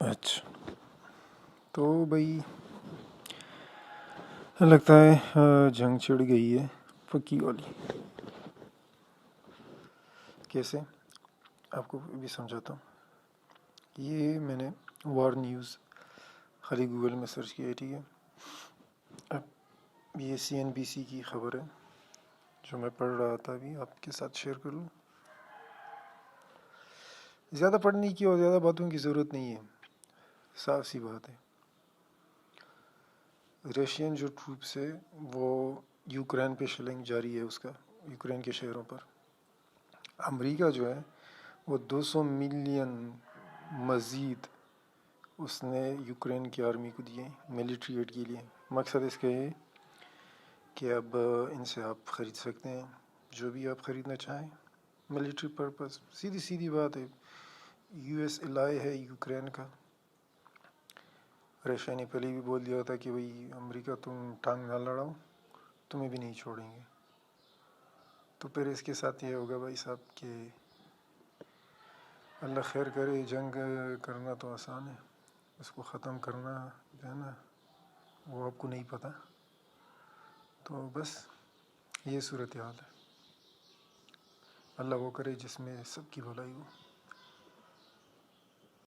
اچھا تو بھائی لگتا ہے جنگ چھڑ گئی ہے پکی والی. کیسے آپ کو بھی سمجھاتا ہوں. یہ میں نے وار نیوز خالی گوگل میں سرچ کیا ہے, ٹھیک ہے. اب یہ CNBC کی خبر ہے جو میں پڑھ رہا تھا, ابھی آپ کے ساتھ شیئر کر لوں. زیادہ پڑھنے کی اور زیادہ باتوں کی ضرورت نہیں ہے, صاف سی بات ہے. رشین جو ٹروپس ہے وہ یوکرین پہ شلنگ جاری ہے اس کا, یوکرین کے شہروں پر. امریکہ جو ہے وہ 200 ملین مزید اس نے یوکرین کی آرمی کو دیے ملٹری ایڈ کے لیے. مقصد اس کا ہے کہ اب ان سے آپ خرید سکتے ہیں جو بھی آپ خریدنا چاہیں ملٹری پرپس. سیدھی بات ہے, US الائے ہے یوکرین کا. رشیا نے پہلے بھی بول دیا تھا کہ بھئی امریکہ تم ٹانگ نہ لڑاؤ, تمہیں بھی نہیں چھوڑیں گے. تو پھر اس کے ساتھ یہ ہوگا بھائی صاحب کہ اللہ خیر کرے. جنگ کرنا تو آسان ہے, اس کو ختم کرنا جو ہے نا وہ آپ کو نہیں پتہ. تو بس یہ صورتحال ہے. اللہ وہ کرے جس میں سب کی بھلائی ہو.